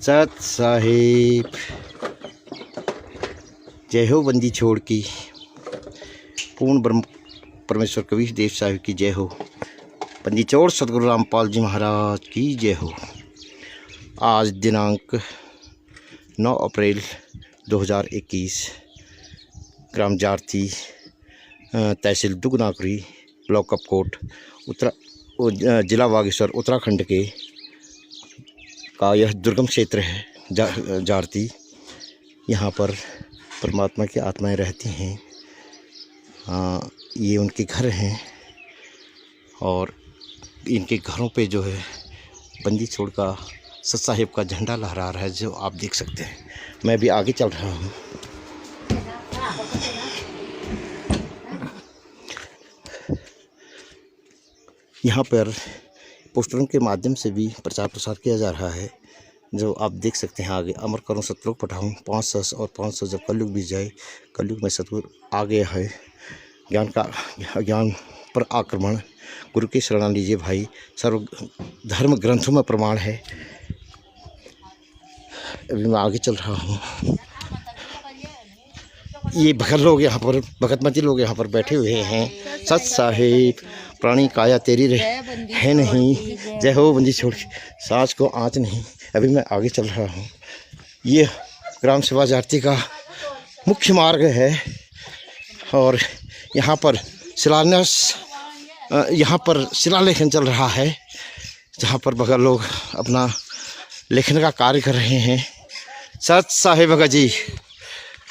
सत साहिब। जय हो बंदी छोड़ की। पूर्ण ब्रह्म परमेश्वर कबीर देव साहिब की जय हो। बंदी छोड़ सतगुरु रामपाल जी महाराज की जय हो। आज दिनांक 9 अप्रैल 2021, ग्राम जारती, तहसील दुगनाकुरी, ब्लॉक कपकोट, जिला बागेश्वर, उत्तराखंड के का यह दुर्गम क्षेत्र है जारती। यहाँ पर परमात्मा की आत्माएं रहती हैं। ये उनके घर हैं और इनके घरों पे जो है बंदी छोड़ का सत साहिब का झंडा लहरा रहा है, जो आप देख सकते हैं। मैं भी आगे चल रहा हूँ। यहाँ पर पोस्टरों के माध्यम से भी प्रचार प्रसार किया जा रहा है, जो आप देख सकते हैं। आगे अमर करूँ सतलोक पठाऊँ 500 और 500 जब कलयुग बीत जाए। कलयुग में सतगुरु आ गया है। ज्ञान पर आक्रमण, गुरु की शरण लीजिए भाई। सर्व धर्म ग्रंथों में प्रमाण है। अभी मैं आगे चल रहा हूँ। ये भगत लोग यहाँ पर, भगतमती लोग यहाँ पर बैठे हुए हैं। सत साहिब, प्राणी काया तेरी है नहीं। जय हो बंदी छोड़ की, सांस को आँच नहीं। अभी मैं आगे चल रहा हूँ। ये ग्राम सेवा जारती का मुख्य मार्ग है और यहाँ पर शिलान्यास, यहाँ पर शिलालेखन चल रहा है, जहाँ पर भगत लोग अपना लेखन का कार्य कर रहे हैं। सत साहिब भगत जी,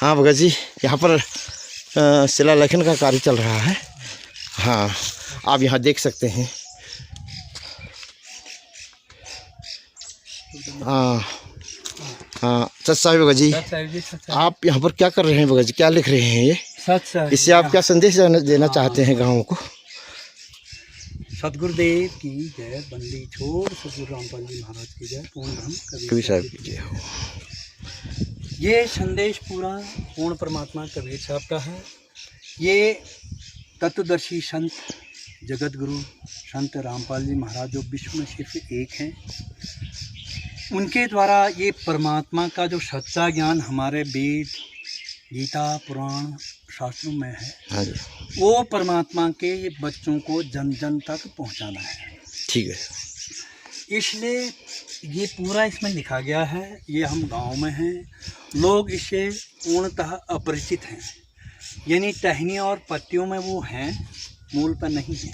हाँ भगत जी, यहाँ पर शिलालेखन का कार्य चल रहा है। हाँ, आप यहाँ देख सकते हैं। हाँ हाँ, सत साहिब भगत जी, आप यहाँ पर क्या कर रहे हैं भगत जी? क्या लिख रहे हैं ये? इससे आप क्या संदेश देना चाहते हैं गाँव को? सतगुरुदेव की जय। बंदी छोड़ सतगुरु रामपाल जी महाराज की जय। पूर्ण ब्रह्म कबीर साहब की जय हो। ये संदेश पूरा पूर्ण परमात्मा कबीर साहब का है। ये तत्वदर्शी संत जगत गुरु संत रामपाल जी महाराज, जो विश्व में सिर्फ एक हैं, उनके द्वारा ये परमात्मा का जो सच्चा ज्ञान हमारे वेद, गीता, पुराण, शास्त्रों में है, हाँ जी, वो परमात्मा के बच्चों को जन जन तक पहुंचाना है। ठीक है। इसलिए ये पूरा इसमें लिखा गया है। ये हम गांव में हैं, लोग इससे पूर्णतः अपरिचित हैं, यानी टहनी और पत्तियों में वो हैं, मूल पर नहीं है।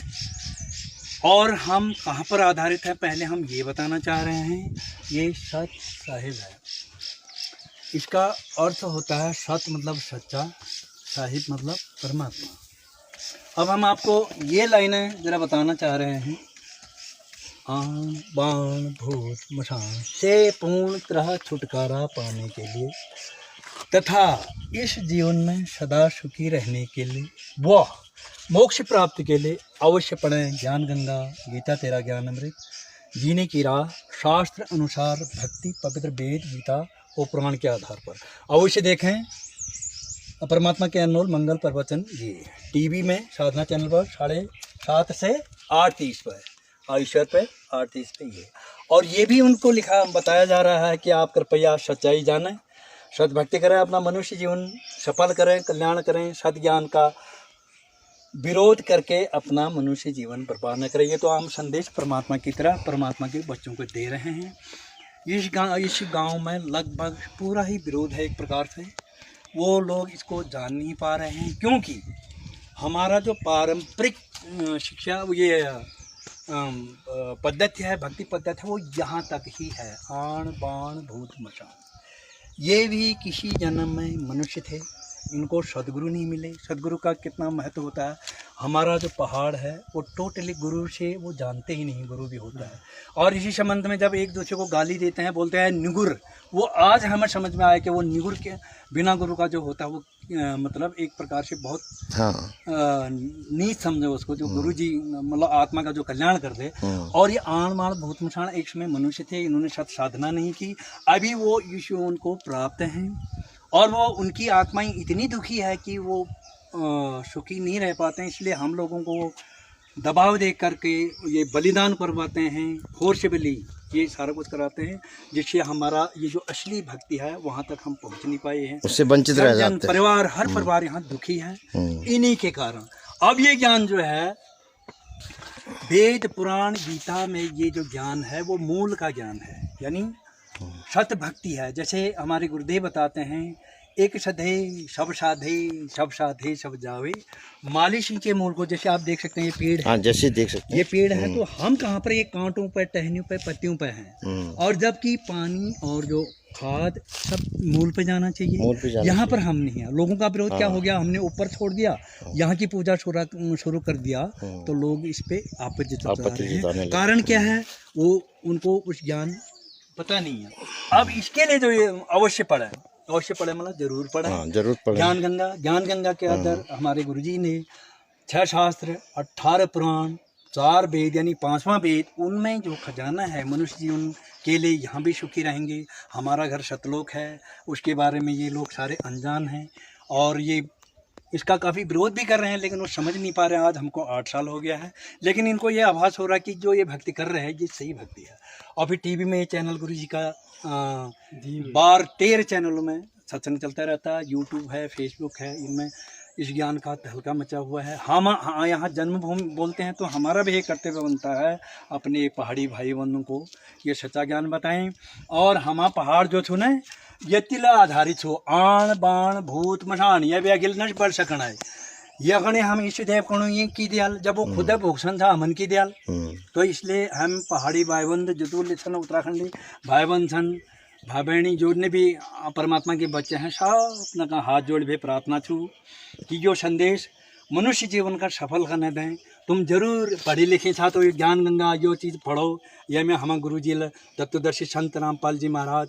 और हम कहाँ पर आधारित हैं, पहले हम ये बताना चाह रहे हैं। ये सत साहिब है। इसका अर्थ होता है सत मतलब सच्चा, साहिब मतलब परमात्मा। अब हम आपको ये लाइनें ज़रा बताना चाह रहे हैं। आन बाण भूत मशान से पूर्णतः छुटकारा पाने के लिए तथा इस जीवन में सदा सुखी रहने के लिए व मोक्ष प्राप्ति के लिए अवश्य पढ़ें ज्ञान गंगा, गीता तेरा ज्ञान अमृत, जीने की राह, शास्त्र अनुसार भक्ति, पवित्र वेद, गीता और पुराण के आधार पर अवश्य देखें। परमात्मा के अनमोल मंगल प्रवचन ये टीवी में साधना चैनल पर 7:30 से 8:30 पर और ईश्वर पे 8:30 पे ये। और ये भी उनको लिखा बताया जा रहा है कि आप कृपया सच्चाई जानें, सद्भक्ति करें, अपना मनुष्य जीवन सफल करें, कल्याण करें, सद्ज्ञान का विरोध करके अपना मनुष्य जीवन बर्बाद न करें। ये तो आम संदेश परमात्मा की तरह परमात्मा के बच्चों को दे रहे हैं। इस गांव में लगभग पूरा ही विरोध है एक प्रकार से। वो लोग इसको जान नहीं पा रहे हैं, क्योंकि हमारा जो पारंपरिक शिक्षा ये पद्धति है, भक्ति पद्धति है, वो यहाँ तक ही है। आण बाण भूत मचान। ये भी किसी जन्म में मनुष्य थे, इनको सदगुरु नहीं मिले। सदगुरु का कितना महत्व होता है। हमारा जो पहाड़ है वो टोटली गुरु से वो जानते ही नहीं गुरु भी होता है। और इसी संबंध में जब एक दूसरे को गाली देते हैं, बोलते हैं निगुर, वो आज हमें समझ में आया कि वो निगुर के बिना गुरु का जो होता है वो मतलब एक प्रकार से बहुत नीच समझे उसको, जो गुरु जी मतलब आत्मा का जो कल्याण कर दे। और ये आण बाण भूत मशान एक समय मनुष्य थे, इन्होंने सत साधना नहीं की, अभी वो यीशु उनको प्राप्त हैं और वो उनकी आत्माएं इतनी दुखी है कि वो सुखी नहीं रह पाते हैं। इसलिए हम लोगों को दबाव दे करके ये बलिदान करवाते हैं, फोर्सबली ये सारा कुछ कराते हैं, जिससे हमारा ये जो असली भक्ति है वहाँ तक हम पहुँच नहीं पाए हैं। उससे वंचित रह जाते हैं। परिवार, हर परिवार यहाँ दुखी है इन्हीं के कारण। अब ये ज्ञान जो है वेद पुराण गीता में, ये जो ज्ञान है वो मूल का ज्ञान है, यानी सत भक्ति है। जैसे हमारे गुरुदेव बताते हैं, एक सधे सब साधे, सब साधे सब जावे, मालिश के मूल को। जैसे आप देख सकते हैं ये पेड़ है, हाँ जैसे देख सकते हैं ये पेड़ है, तो हम कहाँ पर, ये कांटों पे, टहनियों पे, पत्तियों पे हैं, और जबकि पानी और जो खाद सब मूल पे जाना चाहिए। यहाँ पर हम नहीं है। लोगों का विरोध क्या हो गया, हमने ऊपर छोड़ दिया, यहाँ की पूजा शुरू कर दिया, तो लोग इस पे आपत्ति जता रहे हैं। कारण क्या है, वो उनको उस ज्ञान पता नहीं है। अब इसके लिए जो ये अवश्य पढ़े मतलब जरूर पढ़े। जरूर पढ़े। ज्ञान गंगा के अंदर हमारे गुरुजी ने 6 शास्त्र, 18 पुराण, 4 वेद यानी 5वां वेद, उनमें जो खजाना है मनुष्य जीवन के लिए, यहाँ भी सुखी रहेंगे। हमारा घर सतलोक है, उसके बारे में ये लोग सारे अनजान हैं, और ये इसका काफ़ी विरोध भी कर रहे हैं, लेकिन वो समझ नहीं पा रहे हैं। आज हमको 8 साल हो गया है, लेकिन इनको ये आभास हो रहा है कि जो ये भक्ति कर रहे हैं ये सही भक्ति है। और फिर टीवी में चैनल गुरुजी का 12-13 चैनलों में सत्संग चलता रहता है, यूट्यूब है, फेसबुक है, इनमें इस ज्ञान का तहलका मचा हुआ है। हम यहाँ जन्मभूमि बोलते हैं, तो हमारा भी एक कर्तव्य बनता है अपने पहाड़ी भाई बंधुओं को ये सच्चा ज्ञान बताएं। और हम पहाड़ जो छू न ये तिला आधारित छो, आण बाण भूत मशान ये भी अगिल न बढ़ सकना है। ये गणे हम ईष्टदेव कणु ये की दयाल, जब वो खुद भूषण था हमन की दयाल, तो इसलिए हम पहाड़ी भाई बंध जतुल छन, उत्तराखंडी भाई बंध छन, भाई बहनी जो ने भी परमात्मा के बच्चे हैं, सब अपना का हाथ जोड़ भी प्रार्थना छू कि जो संदेश मनुष्य जीवन का सफल करने दें। तुम जरूर पढ़े लिखे था तो ये ज्ञान गंगा यो चीज़ पढ़ो। यह में हम गुरुजी तत्वदर्शी संत रामपाल जी महाराज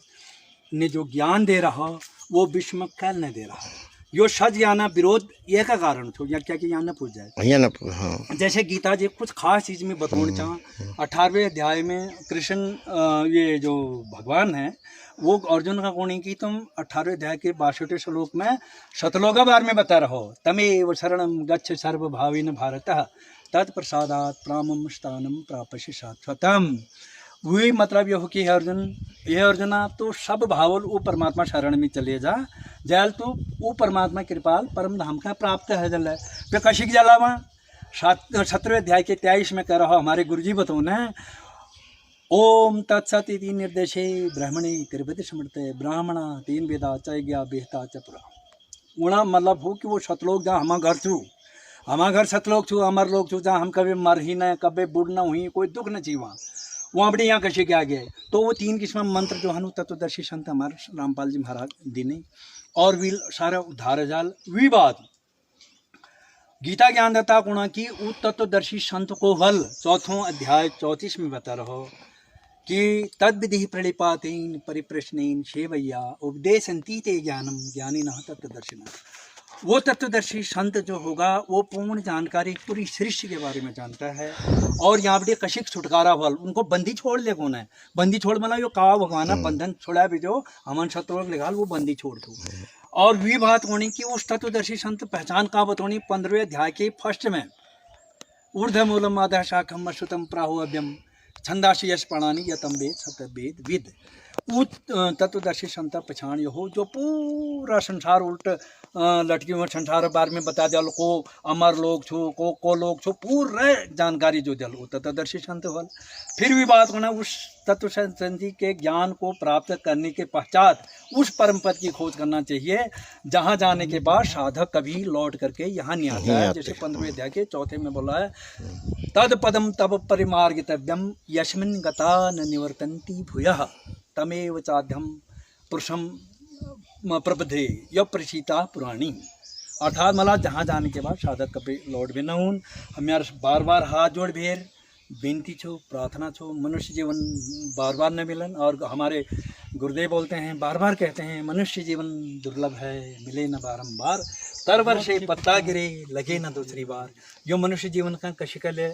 ने जो ज्ञान दे रहा वो विश्व में कैल नहीं दे रहा। यो सच याना विरोध यह का कारण छो, या क्या कि यहाँ न पूछ जाए। हाँ। जैसे गीता जी कुछ खास चीज़ में बताना चाह, 18वें अध्याय में कृष्ण ये जो भगवान है वो अर्जुन का कोणी की, तुम 18वें अध्याय के 62वें श्लोक में सतलोका बार में बता रहो, तमेव शरणम गच्छ सर्वभाविन भारतः तत्प्रसादात् प्रामम स्थानम प्रापसि शाश्वतम। वही मतलब यह हो कि अर्जुना तो सब भावल वो परमात्मा शरण में चले जा, जल तो वो परमात्मा कृपाल परम धाम का प्राप्त है। जल पे कशिक जलावा 17वें अध्याय के 23 में कह रहा हमारे गुरुजी बताओ न, ओम तत्सत इति निर्देशे ब्राह्मणे त्रिविध समृते ब्राह्मणा 3 वेदा चैज्ञा बेहता च पुरा। उड़ा मतलब हो कि वो सतलोक जहाँ हमारा घर छू, हमारा घर सतलोक छू, अमर लोग छू, जहाँ हम कभी मर ही न, कभी बुढ़ न हुई, कोई दुख न चाहिए वहाँ बड़े यहाँ कशी के आगे। तो वो 3 किस्म मंत्र जो हनु तत्वदर्शी संत हमारे रामपाल जी महाराज दिने, और भी सारा उद्धार जाल वी बात गीता ज्ञान दाता गुणा की उ तत्वदर्शी संत को हल 4वां अध्याय 34 में बता रहो कि तद विधि प्रणिपातेन परिप्रश्नेन सेवैया उपदेशन्ति ते ज्ञानम ज्ञानिनः तत्वदर्शिनः। वो तत्वदर्शी संत जो होगा वो पूर्ण जानकारी पूरी सृष्टि के बारे में जानता है। और यहाँ पे कशिक छुटकारा फल, उनको बंदी छोड़ ले कौन है, बंदी छोड़ मतलब यो का भगवान बंधन छोड़ा भी जो हमन शत्रुघ्न निकाल वो बंदी छोड़ दो। और भी बात होनी कि उस तत्वदर्शी संत पहचान का बतौनी 15वें अध्याय के फर्स्ट में, ऊर्ध्वमूलम आधा शाखम अश्रुतम प्राहु अभ्यम छंदाशी यश प्राणी यतम वेद सतवेद विद। वो तत्वदर्शी संत पहचान हो जो पूरा संसार उल्ट लटकी हुए संसार बारे में बता दिया को अमर लोग छो को लोग छो पूरे जानकारी जो दिल वो तत्वदर्शी संत हल। फिर भी बात होना उस तत्व संधि के ज्ञान को प्राप्त करने के पश्चात उस परम पद की खोज करना चाहिए, जहाँ जाने के बाद साधक कभी लौट करके यहाँ नहीं आता है। जैसे 15वें अध्याय के 4 में बोला है, तद पदम तब परिमार्गितव्यम यस्मिन् गता न निवर्तन्ति भूयः तमेव चाध्यम पुरुषम प्रबधे य प्रसीता पुराणी। अर्थात मला जहाँ जाने के बाद साधक कभी लौट भी न हूँ। हम यार बार बार हाथ जोड़ भेर बेनती छो प्रार्थना छो, मनुष्य जीवन बार बार न मिलन। और हमारे गुरुदेव बोलते हैं, बार बार कहते हैं, मनुष्य जीवन दुर्लभ है मिले न बारंबार, तरवर से पत्ता गिरे लगे न दूसरी बार। जो मनुष्य जीवन का कशी कर ले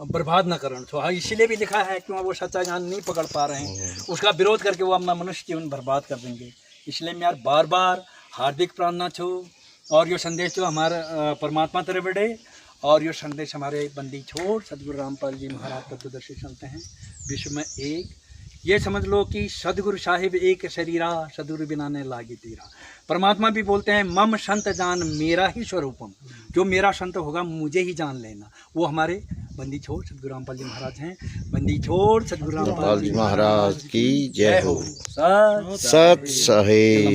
बर्बाद न करण छो। हाँ, इसीलिए भी लिखा है कि वो सच्चा ज्ञान नहीं पकड़ पा रहे हैं, उसका विरोध करके वो अपना मनुष्य जीवन बर्बाद कर देंगे। इसलिए मैं यार बार बार हार्दिक प्रार्थना छो। और यो संदेश जो हमारा परमात्मा तरफ बढ़े, और यो संदेश हमारे बंदी छोड़ सदगुरु रामपाल जी महाराज तत्वदर्शी संत हैं, विश्व में एक ये समझ लो कि सदगुरु साहिब एक शरीरा सदगुरु बिना ने लागी तेरा। परमात्मा भी बोलते हैं मम संत जान मेरा ही स्वरूपम, जो मेरा संत होगा मुझे ही जान लेना। वो हमारे बंदी छोड़ सदगुरु रामपाल जी महाराज हैं। बंदी छोड़ सदगुरु रामपाल जी महाराज की जय हो। सत सत साहिब।